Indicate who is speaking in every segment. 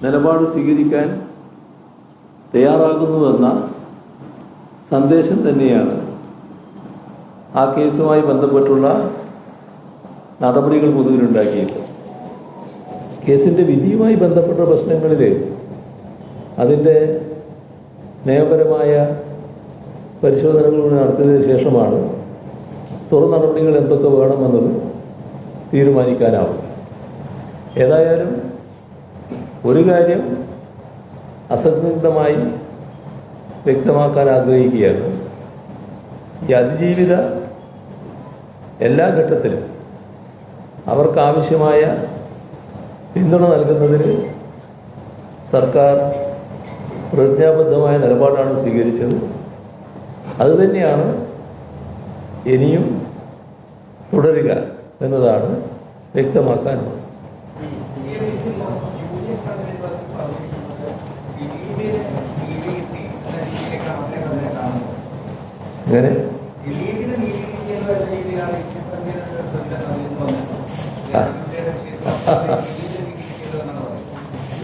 Speaker 1: നിലപാട് സ്വീകരിക്കാൻ തയ്യാറാകുന്നുവെന്ന സന്ദേശം തന്നെയാണ് ആ കേസുമായി ബന്ധപ്പെട്ടുള്ള നടപടികൾ പൊതുവിലുണ്ടാക്കിയിട്ടുള്ളത്. കേസിൻ്റെ വിധിയുമായി ബന്ധപ്പെട്ട പ്രശ്നങ്ങളിൽ അതിൻ്റെ നിയമപരമായ പരിശോധനകൾ നടത്തിയതിനു ശേഷമാണ് തുടർ നടപടികൾ എന്തൊക്കെ വേണമെന്നത് തീരുമാനിക്കാനാവും. ഏതായാലും ഒരു കാര്യം അസന്നിഗ്ധമായി വ്യക്തമാക്കാൻ ആഗ്രഹിക്കുകയാണ്. ഈ അതിജീവിത എല്ലാ ഘട്ടത്തിലും അവർക്കാവശ്യമായ പിന്തുണ നൽകുന്നതിന് സർക്കാർ പ്രതിജ്ഞാബദ്ധമായ നിലപാടാണ് സ്വീകരിച്ചത്. അതുതന്നെയാണ് ഇനിയും തുടരുക എന്നതാണ് വ്യക്തമാക്കാനുള്ളത്. അങ്ങനെ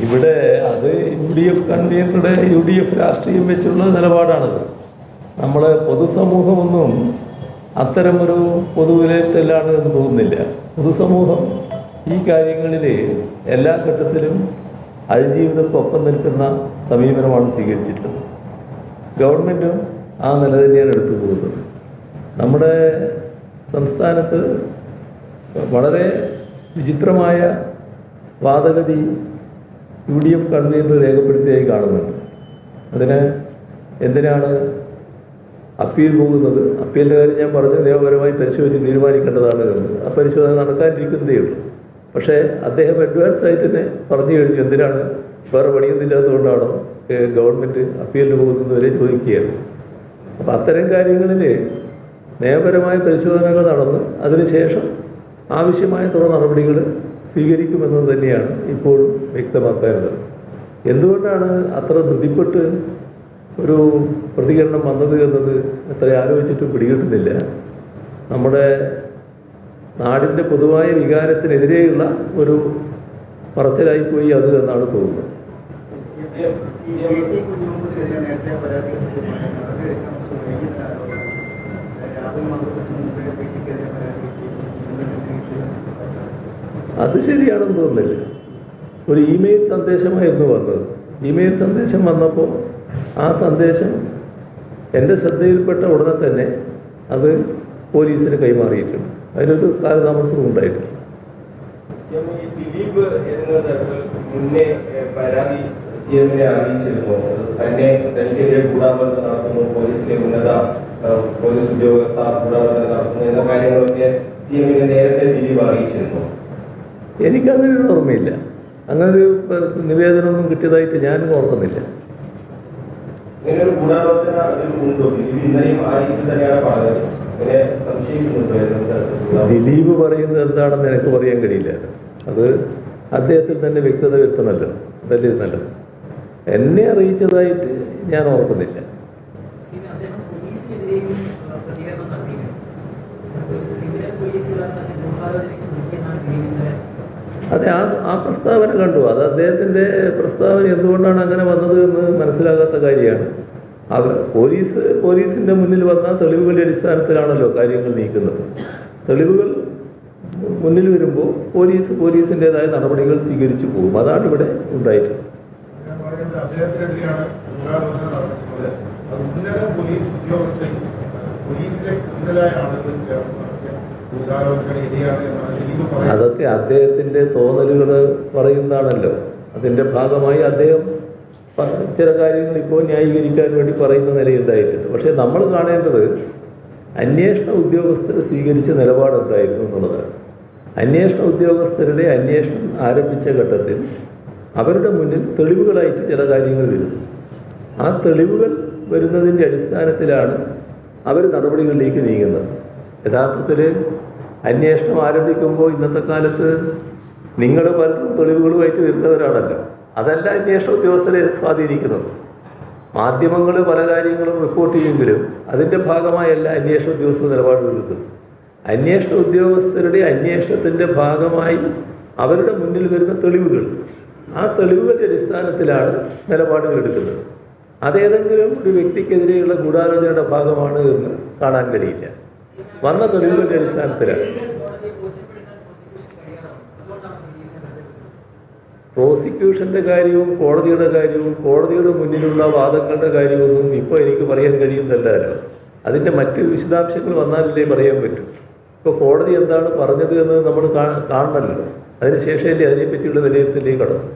Speaker 1: ഇവിടെ അത് UDF കൺവീനറുടെ UDF രാഷ്ട്രീയം വെച്ചുള്ള നിലപാടാണത്. നമ്മളെ പൊതുസമൂഹമൊന്നും അത്തരമൊരു പൊതുവിലയിരുത്തലാണ് എന്ന് തോന്നുന്നില്ല. പൊതുസമൂഹം ഈ കാര്യങ്ങളിൽ എല്ലാ ഘട്ടത്തിലും അതിജീവിതർക്കൊപ്പം നിൽക്കുന്ന സമീപനമാണ് സ്വീകരിച്ചിട്ടുള്ളത്. ഗവൺമെൻറ്റും ആ നില തന്നെയാണ് എടുത്തു പോകുന്നത്. നമ്മുടെ സംസ്ഥാനത്ത് വളരെ വിചിത്രമായ വാദഗതി UDF കൺവീനർ രേഖപ്പെടുത്തിയായി കാണുന്നുണ്ട്. അതിന് എന്തിനാണ് അപ്പീൽ പോകുന്നത്? അപ്പീലിൻ്റെ കാര്യം ഞാൻ പറഞ്ഞു, നിയമപരമായി പരിശോധിച്ച് തീരുമാനിക്കേണ്ടതാണ് എന്ന്. ആ പരിശോധന നടക്കാനിരിക്കുന്നതേ ഉള്ളൂ. പക്ഷേ അദ്ദേഹം അഡ്വാൻസ് ആയിട്ട് തന്നെ പറഞ്ഞു കഴിഞ്ഞു, എന്തിനാണ്, വേറെ പണിയൊന്നുമില്ലാത്തതുകൊണ്ടാണോ ഗവൺമെൻറ് അപ്പീലിന് പോകുന്നത് വരെ ചോദിക്കുകയാണ്. അപ്പം അത്തരം കാര്യങ്ങളിൽ നിയമപരമായ പരിശോധനകൾ നടന്ന് അതിനുശേഷം ആവശ്യമായ തുടർ നടപടികൾ സ്വീകരിക്കുമെന്നത് തന്നെയാണ് ഇപ്പോഴും വ്യക്തമാക്കാനുള്ളത്. എന്തുകൊണ്ടാണ് അത്ര ധൃതിപ്പെട്ട് ഒരു പ്രതികരണം വന്നത് എന്നത് എത്ര ആലോചിച്ചിട്ടും പിടികിട്ടുന്നില്ല. നമ്മുടെ നാടിൻ്റെ പൊതുവായ വികാരത്തിനെതിരെയുള്ള ഒരു പറച്ചിലായിപ്പോയി അത് എന്നാണ് തോന്നുന്നത്. അത് ശരിയാണെന്ന് തോന്നുന്നില്ല. ഒരു ഇമെയിൽ സന്ദേശമായിരുന്നു വന്നത്. ഇമെയിൽ സന്ദേശം വന്നപ്പോൾ ആ സന്ദേശം എൻ്റെ ശ്രദ്ധയിൽപ്പെട്ട ഉടനെ തന്നെ അത് പോലീസിന് കൈമാറിയിട്ടുണ്ട്. അതിനൊരു കാലതാമസവും ഉണ്ടായിട്ടില്ല.
Speaker 2: ദിലീപ് മുന്നേ പരാതി അറിയിച്ചിരുന്നു, തന്നെ തനിക്കെതിരെ ഗൂഢാലോചന നടത്തുന്നു, പോലീസിലെ ഉന്നത പോലീസ് ഉദ്യോഗസ്ഥർ ഗൂഢാലോചന നടത്തുന്നു എന്ന കാര്യങ്ങളൊക്കെ CM നേരത്തെ ദിലീപ് അറിയിച്ചിരുന്നു.
Speaker 1: എനിക്കങ്ങനെയൊരു ഓർമ്മയില്ല. അങ്ങനൊരു നിവേദനമൊന്നും കിട്ടിയതായിട്ട് ഞാനും ഓർക്കുന്നില്ല.
Speaker 2: ഇങ്ങനെയൊരു ഗൂഢാലോചന ഉണ്ടോ? ദിലീപ് ഇന്നലെയും ആ രീതിയിൽ തന്നെയാണ് പറഞ്ഞത്. ഇങ്ങനെ സംശയിക്കുന്നുണ്ടോ?
Speaker 1: ദിലീപ് പറയുന്നത് എന്താണെന്ന് എനിക്ക് പറയാൻ കഴിയില്ല. അത് അദ്ദേഹത്തിൽ തന്നെ വ്യക്തത വരുത്തണമല്ലോ, അതല്ലേ നല്ലത്. എന്നെ അറിയിച്ചതായിട്ട് ഞാൻ ഓർക്കുന്നില്ല. അതെ, ആ പ്രസ്താവന കണ്ടു. അത് അദ്ദേഹത്തിൻ്റെ പ്രസ്താവന എന്തുകൊണ്ടാണ് അങ്ങനെ വന്നത് എന്ന് മനസ്സിലാകാത്ത കാര്യമാണ്. പോലീസിൻ്റെ മുന്നിൽ വന്ന തെളിവുകളുടെ അടിസ്ഥാനത്തിലാണല്ലോ കാര്യങ്ങൾ നീക്കുന്നത്. തെളിവുകൾ മുന്നിൽ വരുമ്പോൾ പോലീസിൻ്റെതായ നടപടികൾ സ്വീകരിച്ചു പോകും. അതാണ് ഇവിടെ ഉണ്ടായിട്ടുള്ളത്. അതൊക്കെ അദ്ദേഹത്തിൻ്റെ തോന്നലുകൾ പറയുന്നതാണല്ലോ. അതിൻ്റെ ഭാഗമായി അദ്ദേഹം ചില കാര്യങ്ങൾ ഇപ്പോൾ ന്യായീകരിക്കാൻ വേണ്ടി പറയുന്ന നിലയുണ്ടായിട്ടുണ്ട്. പക്ഷേ നമ്മൾ കാണേണ്ടത് അന്വേഷണ ഉദ്യോഗസ്ഥർ സ്വീകരിച്ച നിലപാടുണ്ടായിരുന്നു എന്നുള്ളതാണ്. അന്വേഷണ ഉദ്യോഗസ്ഥരുടെ അന്വേഷണം ആരംഭിച്ച ഘട്ടത്തിൽ അവരുടെ മുന്നിൽ തെളിവുകളായിട്ട് ചില കാര്യങ്ങൾ വരുന്നു. ആ തെളിവുകൾ വരുന്നതിൻ്റെ അടിസ്ഥാനത്തിലാണ് അവർ നടപടികളിലേക്ക് നീങ്ങുന്നത്. യഥാർത്ഥത്തിൽ അന്വേഷണം ആരംഭിക്കുമ്പോൾ ഇന്നത്തെ കാലത്ത് നിങ്ങൾ പലരും തെളിവുകളുമായിട്ട് വരുന്നവരാണല്ലോ. അതല്ല അന്വേഷണ ഉദ്യോഗസ്ഥരെ സ്വാധീനിക്കുന്നത്. മാധ്യമങ്ങൾ പല കാര്യങ്ങളും റിപ്പോർട്ട് ചെയ്യുമെങ്കിലും അതിൻ്റെ ഭാഗമായല്ല അന്വേഷണ ഉദ്യോഗസ്ഥർ നിലപാടുകൾ എടുക്കുന്നത്. അന്വേഷണ ഉദ്യോഗസ്ഥരുടെ അന്വേഷണത്തിൻ്റെ ഭാഗമായി അവരുടെ മുന്നിൽ വരുന്ന തെളിവുകൾ ആ തെളിവുകളുടെ അടിസ്ഥാനത്തിലാണ് നിലപാടുകൾ എടുക്കുന്നത്. അതേതെങ്കിലും ഒരു വ്യക്തിക്കെതിരെയുള്ള ഗൂഢാലോചനയുടെ ഭാഗമാണ് എന്ന് കാണാൻ കഴിയില്ല. വന്ന തെളിവുകളുടെ അടിസ്ഥാനത്തിലാണ്. പ്രോസിക്യൂഷന്റെ കാര്യവും കോടതിയുടെ കാര്യവും കോടതിയുടെ മുന്നിലുള്ള വാദങ്ങളുടെ കാര്യമൊന്നും ഇപ്പോൾ എനിക്ക് പറയാൻ കഴിയുന്നതല്ലോ. അതിൻ്റെ മറ്റ് വിശദാംശങ്ങൾ വന്നാലല്ലേ പറയാൻ പറ്റൂ. ഇപ്പോൾ കോടതി എന്താണ് പറഞ്ഞത് എന്ന് നമ്മൾ കാണണമല്ലോ. അതിനുശേഷമല്ലേ അതിനെപ്പറ്റിയുള്ള വിലയിരുത്തലേക്ക് കടന്നു.